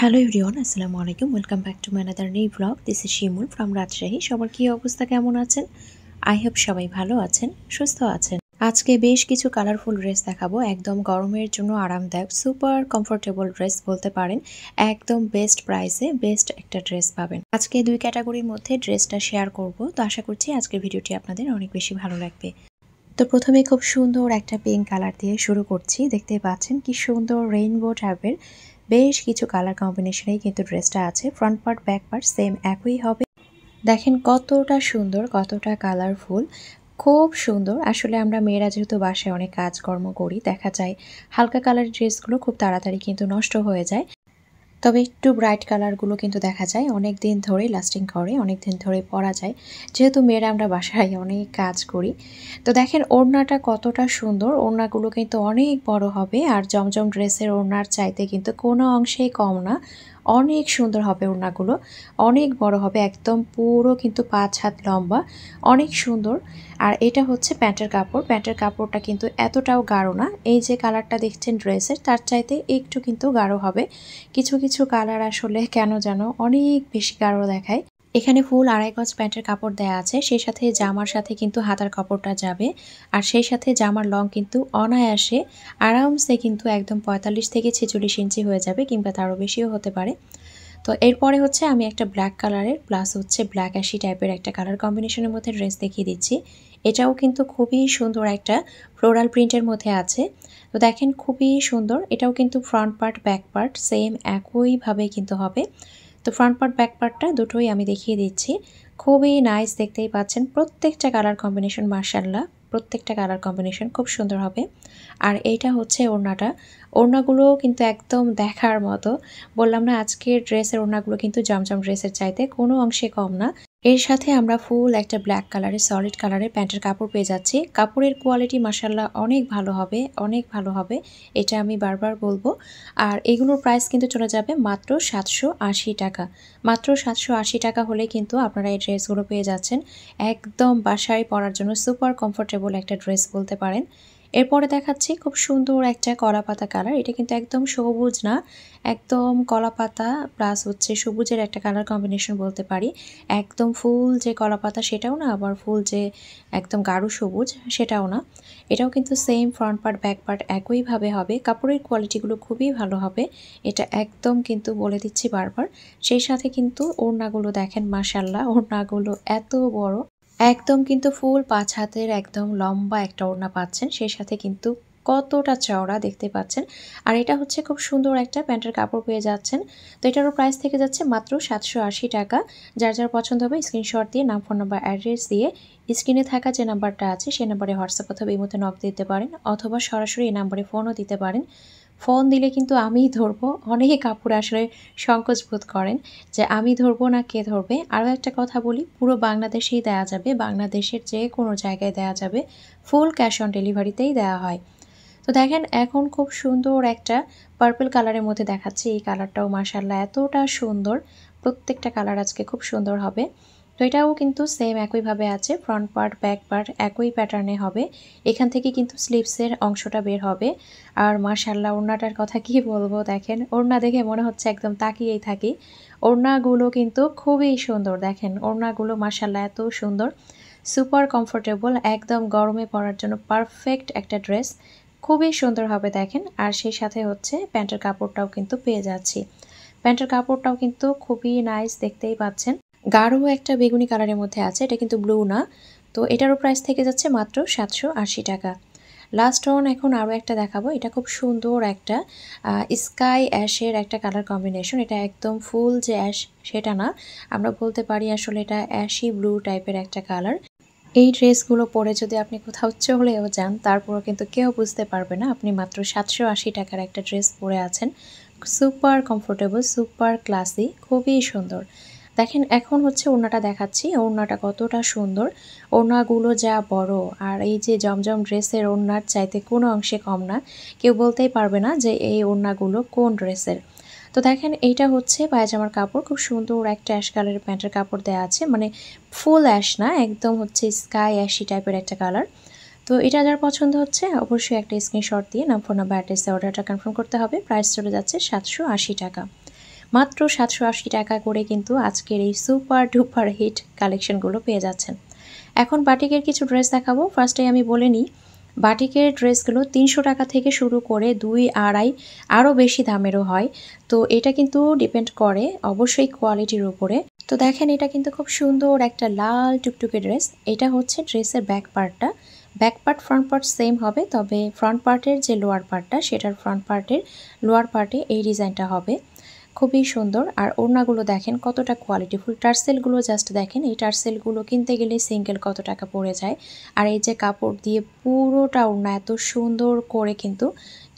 Hello everyone, আসসালামু আলাইকুম। Welcome back to my another new blog. This is Shimul from Rajshahi. সবার কী অবস্থা, কেমন আছেন? আই হোপ সবাই ভালো আছেন, সুস্থ আছেন। আজকে বেশ কিছু কালারফুল ড্রেস দেখাবো। একদম গরমের জন্য আরামদায়ক, সুপার কমফোর্টেবল ড্রেস বলতে পারেন। একদম বেস্ট প্রাইসে বেস্ট একটা ড্রেস পাবেন। আজকে দুই ক্যাটাগরির মধ্যে ড্রেসটা শেয়ার করব, তো আশা করছি আজকের ভিডিওটি আপনাদের অনেক বেশি ভালো লাগবে। তো প্রথমে খুব সুন্দর একটা পিঙ্ক কালার দিয়ে শুরু করছি। দেখতে পাচ্ছেন কি সুন্দর রেইনবো টাইপের বেশ কিছু কালার কম্বিনেশনেই কিন্তু ড্রেসটা আছে। Front part back part same একই হবে। দেখেন কতটা সুন্দর, কতটা কালারফুল, খুব সুন্দর। আসলে আমরা মেয়েরা যেহেতু বাসায় অনেক কাজকর্ম করি, দেখা যায় হালকা কালার ড্রেসগুলো খুব তাড়াতাড়ি কিন্তু নষ্ট হয়ে যায়। তবে একটু ব্রাইট কালারগুলো কিন্তু দেখা যায় অনেক দিন ধরে লাস্টিং করে, অনেক দিন ধরে পরা যায়, যেহেতু মেয়েরা আমরা বাসায় অনেক কাজ করি। তো দেখেন ওড়নাটা কতটা সুন্দর, ওড়নাগুলো কিন্তু অনেক বড় হবে, আর জমজম ড্রেসের ওড়নার চাইতে কিন্তু কোনো অংশেই কম না। অনেক সুন্দর হবে ওড়নাগুলো, অনেক বড় হবে, একদম পুরো কিন্তু 5 হাত লম্বা, অনেক সুন্দর। আর এটা হচ্ছে প্যান্টের কাপড়। প্যান্টের কাপড়টা কিন্তু এতটাও গাঢ় না, এই যে কালারটা দেখছেন ড্রেসের তার চাইতে একটু কিন্তু গাঢ় হবে। কিছু কিছু কালার আসলে কেন যেন অনেক বেশি গাঢ় দেখায়। এখানে ফুল 2.5 গজ প্যান্টের কাপড় দেয়া আছে, সেই সাথে জামার সাথে কিন্তু হাতার কাপড়টা যাবে। আর সেই সাথে জামার লং কিন্তু অনায়াসে আরামসে কিন্তু একদম 45 থেকে 46 ইঞ্চি হয়ে যাবে, কিংবা তারও বেশিও হতে পারে। তো এরপরে হচ্ছে আমি একটা ব্ল্যাক কালারের প্লাস হচ্ছে ব্ল্যাক অ্যাশি টাইপের একটা কালার কম্বিনেশনের মধ্যে ড্রেস দেখিয়ে দিচ্ছি। এটাও কিন্তু খুবই সুন্দর একটা ফ্লোরাল প্রিন্টের মধ্যে আছে। তো দেখেন খুবই সুন্দর, এটাও কিন্তু front part back part same একইভাবে কিন্তু হবে। তো ফ্রন্ট পার্ট ব্যাক পার্টটা দুটোই আমি দেখিয়ে দিচ্ছি। খুবই নাইস, দেখতেই পাচ্ছেন প্রত্যেকটা কালার কম্বিনেশন, মার্শাল্লাহ প্রত্যেকটা কালার কম্বিনেশন খুব সুন্দর হবে। আর এইটা হচ্ছে ওড়নাটা, ওড়নাগুলো কিন্তু একদম দেখার মতো। বললাম না আজকের ড্রেসের ওড়নাগুলো কিন্তু জমজম ড্রেসের চাইতে কোনো অংশে কম না। এর সাথে আমরা ফুল একটা ব্ল্যাক কালারের সলিড কালারের প্যান্টের কাপড় পেয়ে যাচ্ছি। কাপড়ের কোয়ালিটি মাশাআল্লাহ অনেক ভালো হবে, অনেক ভালো হবে, এটা আমি বারবার বলবো। আর এগুলোর প্রাইস কিন্তু চলে যাবে মাত্র 780 টাকা। মাত্র 780 টাকা হলে কিন্তু আপনারা এই ড্রেসগুলো পেয়ে যাচ্ছেন। একদম বাসায় পরার জন্য সুপার কমফোর্টেবল একটা ড্রেস বলতে পারেন। এরপরে দেখাচ্ছি খুব সুন্দর একটা কলাপাতা কালার। এটা কিন্তু একদম সবুজ না, একদম কলাপাতা প্লাস হচ্ছে সবুজের একটা কালার কম্বিনেশন বলতে পারি। একদম ফুল যে কলাপাতা সেটাও না, আবার ফুল যে একদম গাঢ় সবুজ সেটাও না। এটাও কিন্তু same front part back part একইভাবে হবে। কাপড়ের কোয়ালিটিগুলো খুবই ভালো হবে, এটা একদম কিন্তু বলে দিচ্ছি বারবার। সেই সাথে কিন্তু ওড়নাগুলো দেখেন মাশাআল্লাহ, ওড়নাগুলো এত বড়, একদম কিন্তু ফুল 5 হাতের একদম লম্বা একটা ওড়না পাচ্ছেন, সেই সাথে কিন্তু কতটা চওড়া দেখতে পাচ্ছেন। আর এটা হচ্ছে খুব সুন্দর একটা প্যান্টের কাপড় পেয়ে যাচ্ছেন। তো এটারও প্রাইস থেকে যাচ্ছে মাত্র 780 টাকা। যার যার পছন্দ হবে স্ক্রিনশট দিয়ে নাম, ফোন নাম্বার, অ্যাড্রেস দিয়ে স্ক্রিনে থাকা যে নাম্বারটা আছে সেই নাম্বারে হোয়াটসঅ্যাপ অথবা ইমোতে নক দিতে পারেন, অথবা সরাসরি এই নাম্বারে ফোনও দিতে পারেন। ফোন দিলে কিন্তু আমিই ধরবো। অনেকে কাপড় আসলে সংকোচ বোধ করেন যে আমি ধরবো না কে ধরবে। আরও একটা কথা বলি, পুরো বাংলাদেশেই দেয়া যাবে, বাংলাদেশের যে কোনো জায়গায় দেয়া যাবে, ফুল ক্যাশ অন ডেলিভারিতেই দেওয়া হয়। তো দেখেন এখন খুব সুন্দর একটা পার্পল কালারের মধ্যে দেখাচ্ছি। এই কালারটাও মাশাআল্লাহ এতটা সুন্দর, প্রত্যেকটা কালার আজকে খুব সুন্দর হবে। তো এটাও কিন্তু সেম একইভাবে আছে, ফ্রন্ট পার্ট ব্যাক পার্ট একই প্যাটার্নে হবে। এখান থেকে কিন্তু স্লিভসের অংশটা বের হবে। আর মাশাআল্লাহ ওড়নাটার কথা কি বলবো, দেখেন ওড়না দেখে মনে হচ্ছে একদম তাকিয়েই থাকি। ওড়নাগুলো কিন্তু খুবই সুন্দর, দেখেন ওড়নাগুলো মাশাআল্লাহ এত সুন্দর, সুপার কমফোর্টেবল, একদম গরমে পরার জন্য পারফেক্ট একটা ড্রেস, খুবই সুন্দর হবে দেখেন। আর সেই সাথে হচ্ছে প্যান্টের কাপড়টাও কিন্তু পেয়ে যাচ্ছি। প্যান্টের কাপড়টাও কিন্তু খুবই নাইস, দেখতেই পাচ্ছেন গাঢ় একটা বেগুনি কালারের মধ্যে আছে, এটা কিন্তু ব্লু না। তো এটারও প্রাইস থেকে যাচ্ছে মাত্র 780 টাকা। লাস্ট অন এখন আরও একটা দেখাবো। এটা খুব সুন্দর একটা স্কাই অ্যাশের একটা কালার কম্বিনেশন। এটা একদম ফুল যে অ্যাশ সেটা না, আমরা বলতে পারি আসলে এটা অ্যাশি ব্লু টাইপের একটা কালার। এই ড্রেসগুলো পরে যদি আপনি কোথাও চলেও যান তারপরও কিন্তু কেউ বুঝতে পারবে না আপনি মাত্র 780 টাকার একটা ড্রেস পরে আছেন। সুপার কমফোর্টেবল, সুপার ক্লাসি, খুবই সুন্দর। দেখেন এখন হচ্ছে ওড়নাটা দেখাচ্ছি, ওড়নাটা কতটা সুন্দর, ওড়নাগুলো যা বড়, আর এই যে জমজম ড্রেসের ওড়নার চাইতে কোনো অংশে কম না। কেউ বলতেই পারবে না যে এই ওড়নাগুলো কোন ড্রেসের। তো দেখেন এইটা হচ্ছে পায়জামার কাপড়, খুব সুন্দর একটা অ্যাশ কালারের প্যান্টের কাপড় দেওয়া আছে, মানে ফুল অ্যাশ না, একদম হচ্ছে স্কাই অ্যাশি টাইপের একটা কালার। তো এটা যার পছন্দ হচ্ছে অবশ্যই একটা স্ক্রিনশট দিয়ে নাম, ফোন নাম্বার, অ্যাড্রেসে অর্ডারটা কনফার্ম করতে হবে। প্রাইস চলে যাচ্ছে 780 টাকা। মাত্র 780 টাকা করে কিন্তু আজকের এই সুপার ডুপার হিট কালেকশনগুলো পেয়ে যাচ্ছেন। এখন বাটিকের কিছু ড্রেস দেখাবো। ফার্স্টে আমি বলে নিই, বাটিকের ড্রেসগুলো 300 টাকা থেকে শুরু করে 2-2.5 আরও বেশি দামেরও হয়। তো এটা কিন্তু ডিপেন্ড করে অবশ্যই কোয়ালিটির উপরে। তো দেখেন, এটা কিন্তু খুব সুন্দর একটা লাল টুকটুকে ড্রেস। এটা হচ্ছে ড্রেসের ব্যাক পার্টটা। Back part front part same হবে, তবে ফ্রন্ট পার্টের যে লোয়ার পার্টটা সেটার ফ্রন্ট পার্টের লোয়ার পার্টে এই ডিজাইনটা হবে। খুবই সুন্দর। আর ওড়নাগুলো দেখেন কতটা কোয়ালিটিফুল। টার্সেলগুলো জাস্ট দেখেন, এই টার্সেলগুলো কিনতে গেলে সিঙ্গেল কত টাকা পড়ে যায়। আর এই যে কাপড় দিয়ে পুরোটা ওড়না এত সুন্দর করে কিন্তু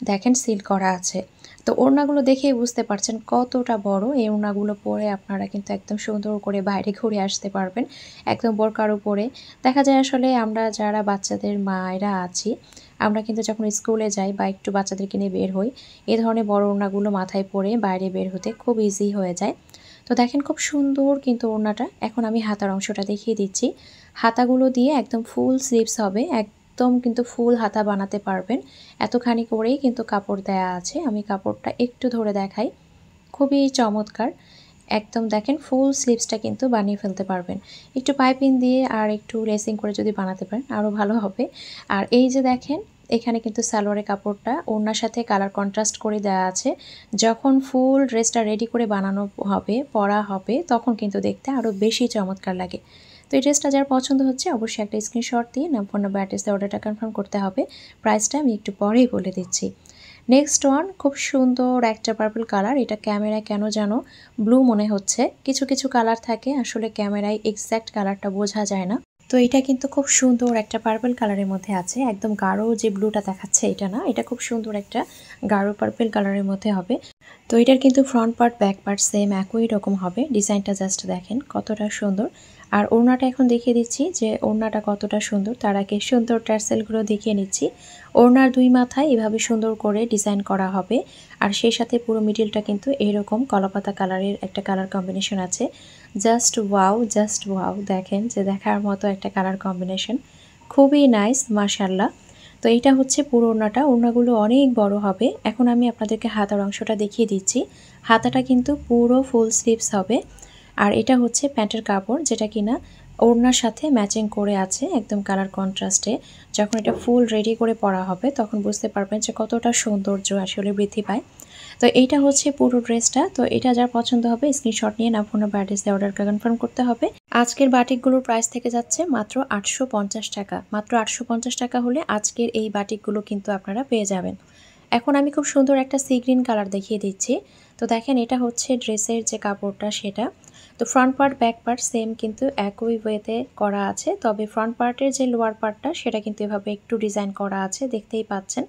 দেখেন সিল করা আছে। তো ওড়নাগুলো দেখেই বুঝতে পারছেন কতটা বড়। এই ওড়নাগুলো পরে আপনারা কিন্তু একদম সুন্দর করে বাইরে ঘুরে আসতে পারবেন, একদম বোরকার উপরে। দেখা যায় আসলে আমরা যারা বাচ্চাদের মায়েরা আছি, আমরা কিন্তু যখন স্কুলে যাই বা একটু বাচ্চাদেরকে নিয়ে বের হই, এ ধরনের বড় ওড়নাগুলো মাথায় পরে বাইরে বের হতে খুব ইজি হয়ে যায়। তো দেখেন খুব সুন্দর কিন্তু ওড়নাটা। এখন আমি হাতার অংশটা দেখিয়ে দিচ্ছি। হাতাগুলো দিয়ে একদম ফুল স্লিভস হবে, একদম কিন্তু ফুল হাতা বানাতে পারবেন। এতখানি করেই কিন্তু কাপড় দেয়া আছে। আমি কাপড়টা একটু ধরে দেখাই, খুবই চমৎকার। একদম দেখেন ফুল স্লিভসটা কিন্তু বানিয়ে ফেলতে পারবেন। একটু পাইপিং দিয়ে আর একটু লেসিং করে যদি বানাতে পারেন আরও ভালো হবে। আর এই যে দেখেন, এখানে কিন্তু সালোয়ারের কাপড়টা ওড়নার সাথে কালার কন্ট্রাস্ট করে দেওয়া আছে। যখন ফুল ড্রেসটা রেডি করে বানানো হবে, পরা হবে, তখন কিন্তু দেখতে আরও বেশি চমৎকার লাগে। তো এই ড্রেসটা যার পছন্দ হচ্ছে অবশ্যই একটা স্ক্রিনশট দিয়ে নাম, ফোন নাম্বার, অ্যাড্রেস দিয়ে অর্ডারটা কনফার্ম করতে হবে। প্রাইসটা আমি একটু পরেই বলে দিচ্ছি। নেক্সট ওয়ান, খুব সুন্দর একটা পার্পল কালার। এটা ক্যামেরায় কেন যেন ব্লু মনে হচ্ছে। কিছু কিছু কালার থাকে আসলে ক্যামেরায় এক্স্যাক্ট কালারটা বোঝা যায় না। তো এটা কিন্তু খুব সুন্দর একটা পার্পল কালারের মধ্যে আছে। একদম গাঢ় যে ব্লুটা দেখাচ্ছে এটা না, এটা খুব সুন্দর একটা গাঢ় পার্পল কালারের মধ্যে হবে। তো এটার কিন্তু front part back part same একই রকম হবে। ডিজাইনটা জাস্ট দেখেন কতটা সুন্দর। আর ওড়নাটা এখন দেখিয়ে দিচ্ছি যে ওড়নাটা কতটা সুন্দর। তার আগে সুন্দর টার্সেলগুলো দেখিয়ে নিচ্ছি। ওড়নার দুই মাথায় এভাবে সুন্দর করে ডিজাইন করা হবে। আর সেই সাথে পুরো মিডিলটা কিন্তু এরকম কলাপাতা কালারের একটা কালার কম্বিনেশন আছে। Just wow, just wow. দেখেন যে দেখার মতো একটা কালার কম্বিনেশন, খুবই নাইস, মাশাআল্লাহ। তো এইটা হচ্ছে পুরো ওড়নাটা। ওড়নাগুলো অনেক বড় হবে। এখন আমি আপনাদেরকে হাতার অংশটা দেখিয়ে দিচ্ছি। হাতাটা কিন্তু পুরো ফুল স্লিভস হবে। আর এটা হচ্ছে প্যান্টের কাপড়, যেটা কিনা ওড়নার সাথে ম্যাচিং করে আছে একদম কালার কন্ট্রাস্টে। যখন এটা ফুল রেডি করে পরা হবে তখন বুঝতে পারবেন যে কতটা সৌন্দর্য আসলে বৃদ্ধি পায়। তো এইটা হচ্ছে পুরো ড্রেসটা। তো এটা যার পছন্দ হবে স্ক্রিনশট নিয়ে নাম, ফোন নাম্বার, অ্যাড্রেস দিয়ে অর্ডারটা কনফার্ম করতে হবে। আজকের বাটিকগুলোর প্রাইস থেকে যাচ্ছে মাত্র 850 টাকা। মাত্র 850 টাকা হলে আজকের এই বাটিকগুলো কিন্তু আপনারা পেয়ে যাবেন। এখন আমি খুব সুন্দর একটা সি গ্রিন কালার দেখিয়ে দিচ্ছি। তো দেখেন, এটা হচ্ছে ড্রেসের যে কাপড়টা সেটা। তো front part back part same কিন্তু একই ওয়েতে করা আছে, তবে ফ্রন্ট পার্টের যে লোয়ার পার্টটা সেটা কিন্তু এভাবে একটু ডিজাইন করা আছে, দেখতেই পাচ্ছেন।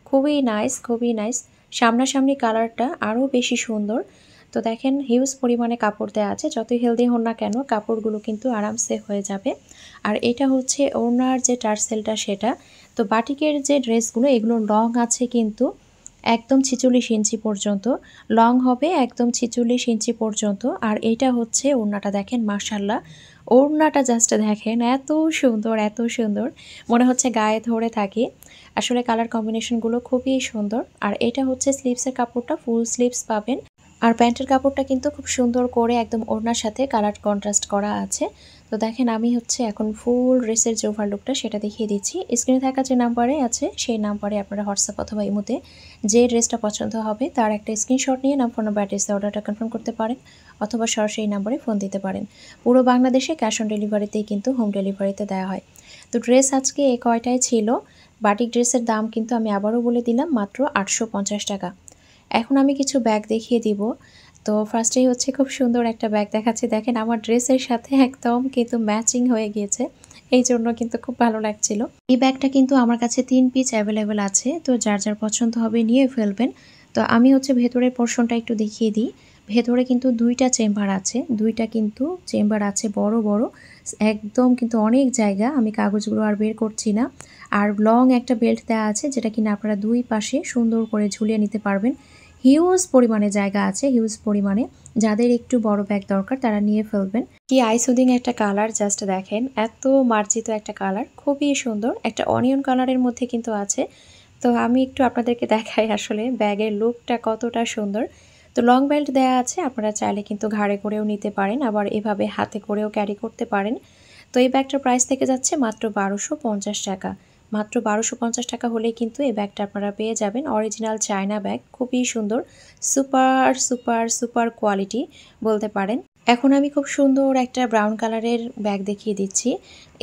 খুবই নাইস, খুবই নাইস। সামনাসামনি কালারটা আরও বেশি সুন্দর। তো দেখেন হিউজ পরিমাণে কাপড় দেওয়া আছে। যতই হেলদি হন না কেন কাপড়গুলো কিন্তু আরামসে হয়ে যাবে। আর এটা হচ্ছে ওড়নার যে টার্সেলটা সেটা। তো বাটিকের যে ড্রেসগুলো এগুলোর লং আছে কিন্তু একদম 46 ইঞ্চি পর্যন্ত লং হবে, একদম 46 ইঞ্চি পর্যন্ত। আর এইটা হচ্ছে ওড়নাটা, দেখেন মাশাআল্লাহ। ওড়নাটা জাস্ট দেখেন এত সুন্দর, এত সুন্দর, মনে হচ্ছে গায়ে ধরে থাকি। আসলে কালার কম্বিনেশনগুলো খুবই সুন্দর। আর এটা হচ্ছে স্লিভসের কাপড়টা, ফুল স্লিভস পাবেন। আর প্যান্টের কাপড়টা কিন্তু খুব সুন্দর করে একদম ওড়নার সাথে কালার কন্ট্রাস্ট করা আছে। তো দেখেন, আমি হচ্ছে এখন ফুল ড্রেসের যে ওভারলুকটা সেটা দেখিয়ে দিচ্ছি। স্ক্রিনে থাকা যে নাম্বারে আছে সেই নাম্বারে আপনারা হোয়াটসঅ্যাপ অথবা ইমোতে যে ড্রেসটা পছন্দ হবে তার একটা স্ক্রিনশট নিয়ে নাম, ফোন নাম্বার, অ্যাড্রেস অর্ডারটা কনফার্ম করতে পারেন, অথবা সরাসরি এই নাম্বারে ফোন দিতে পারেন। পুরো বাংলাদেশে ক্যাশ অন ডেলিভারিতেই কিন্তু হোম ডেলিভারিতে দেওয়া হয়। তো ড্রেস আজকে এই কয়টাই ছিল। বাটিক ড্রেসের দাম কিন্তু আমি আবারও বলে দিলাম, মাত্র 850 টাকা। এখন আমি কিছু ব্যাগ দেখিয়ে দিব। তো ফার্স্টেই হচ্ছে খুব সুন্দর একটা ব্যাগ দেখাচ্ছি। দেখেন আমার ড্রেসের সাথে একদম কিন্তু ম্যাচিং হয়ে গিয়েছে, এই জন্য কিন্তু খুব ভালো লাগছিল। এই ব্যাগটা কিন্তু আমার কাছে 3 পিস অ্যাভেলেবেল আছে। তো যার যার পছন্দ হবে নিয়ে ফেলবেন। তো আমি হচ্ছে ভেতরের পোর্শনটা একটু দেখিয়ে দিই। ভেতরে কিন্তু দুইটা চেম্বার আছে, দুইটা কিন্তু চেম্বার আছে বড় বড়, একদম কিন্তু অনেক জায়গা। আমি কাগজগুলো আর বের করছি না। আর লং একটা বেল্ট দেওয়া আছে, যেটা কিনা আপনারা দুই পাশে সুন্দর করে ঝুলিয়ে নিতে পারবেন। হিউজ পরিমাণে জায়গা আছে, হিউজ পরিমাণে। যাদের একটু বড় ব্যাগ দরকার তারা নিয়ে ফেলবেন। কি আইসুদিং একটা কালার, জাস্ট দেখেন এত মার্জিত একটা কালার, খুবই সুন্দর। একটা অনিয়ন কালারের মধ্যে কিন্তু আছে। তো আমি একটু আপনাদেরকে দেখাই আসলে ব্যাগের লুকটা কতটা সুন্দর। তো লং বেল্ট দেয়া আছে, আপনারা চাইলে কিন্তু ঘাড়ে করেও নিতে পারেন, আবার এভাবে হাতে করেও ক্যারি করতে পারেন। তো এই ব্যাগটার প্রাইস থেকে যাচ্ছে মাত্র 1250 টাকা। মাত্র 1250 টাকা হলেই কিন্তু এই ব্যাগটা আপনারা পেয়ে যাবেন। অরিজিনাল চায়না ব্যাগ, খুবই সুন্দর, সুপার সুপার সুপার কোয়ালিটি বলতে পারেন। এখন আমি খুব সুন্দর একটা ব্রাউন কালারের ব্যাগ দেখিয়ে দিচ্ছি।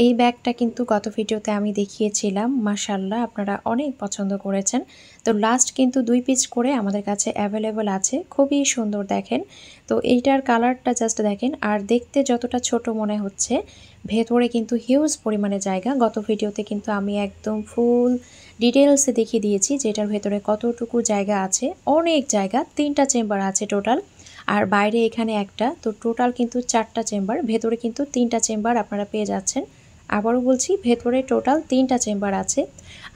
এই ব্যাগটা কিন্তু গত ভিডিওতে আমি দেখিয়েছিলাম, মাশাআল্লাহ আপনারা অনেক পছন্দ করেছেন। তো লাস্ট কিন্তু 2 পিস করে আমাদের কাছে অ্যাভেলেবল আছে, খুবই সুন্দর দেখেন। তো এইটার কালারটা জাস্ট দেখেন, আর দেখতে যতটা ছোট মনে হচ্ছে ভেতরে কিন্তু হিউজ পরিমাণে জায়গা। গত ভিডিওতে কিন্তু আমি একদম ফুল ডিটেলসে দেখিয়ে দিয়েছি যে এটার ভেতরে কতটুকু জায়গা আছে। অনেক জায়গা, 3টা চেম্বার আছে টোটাল, আর বাইরে এখানে একটা, তো টোটাল কিন্তু 4টা চেম্বার। ভেতরে কিন্তু 3টা চেম্বার আপনারা পেয়ে যাচ্ছেন। আবারও বলছি, ভেতরে টোটাল 3টা চেম্বার আছে।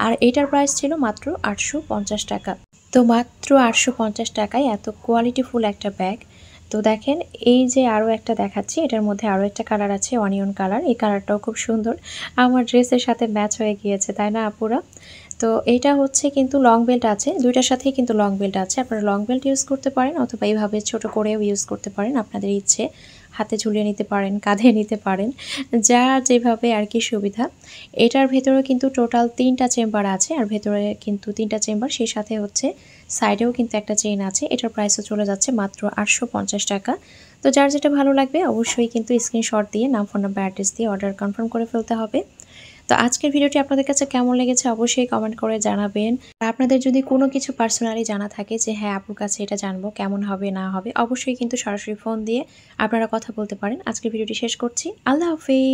আর এটার প্রাইস ছিল মাত্র 850 টাকা। তো মাত্র 850 টাকায় এত কোয়ালিটিফুল একটা ব্যাগ। তো দেখেন, এই যে আরও একটা দেখাচ্ছি, এটার মধ্যে আরও একটা কালার আছে, অনিয়ন কালার। এই কালারটাও খুব সুন্দর, আমার ড্রেসের সাথে ম্যাচ হয়ে গিয়েছে, তাই না আপুরা? তো এটা হচ্ছে কিন্তু লং বেল্ট আছে, দুইটার সাথেই কিন্তু লং বেল্ট আছে। আপনারা লং বেল্ট ইউজ করতে পারেন অথবা এইভাবে ছোট করেও ইউজ করতে পারেন, আপনাদের ইচ্ছে। হাতে ঝুলিয়ে নিতে পারেন, কাঁধে নিতে পারেন, যা যেভাবে আর কি সুবিধা। এটার ভেতরে কিন্তু টোটাল 3টা চেম্বার আছে, আর ভেতরে কিন্তু 3টা চেম্বার, সেই সাথে হচ্ছে সাইডেও কিন্তু একটা চেইন আছে। এটার প্রাইসও চলে যাচ্ছে মাত্র 850 টাকা। তো যার যেটা ভালো লাগবে অবশ্যই কিন্তু স্ক্রিনশট দিয়ে নাম, ফোন নাম্বার, অ্যাড্রেস দিয়ে অর্ডার কনফার্ম করে ফেলতে হবে। তো আজকের ভিডিওটি আপনাদের কাছে কেমন লেগেছে অবশ্যই কমেন্ট করে জানাবেন। আর আপনাদের যদি কোনো কিছু পার্সোনালি জানা থাকে যে হ্যাঁ আপুর কাছে এটা জানবো, কেমন হবে না হবে, অবশ্যই কিন্তু সরাসরি ফোন দিয়ে আপনারা কথা বলতে পারেন। আজকের ভিডিওটি শেষ করছি, আল্লাহ হাফেজ।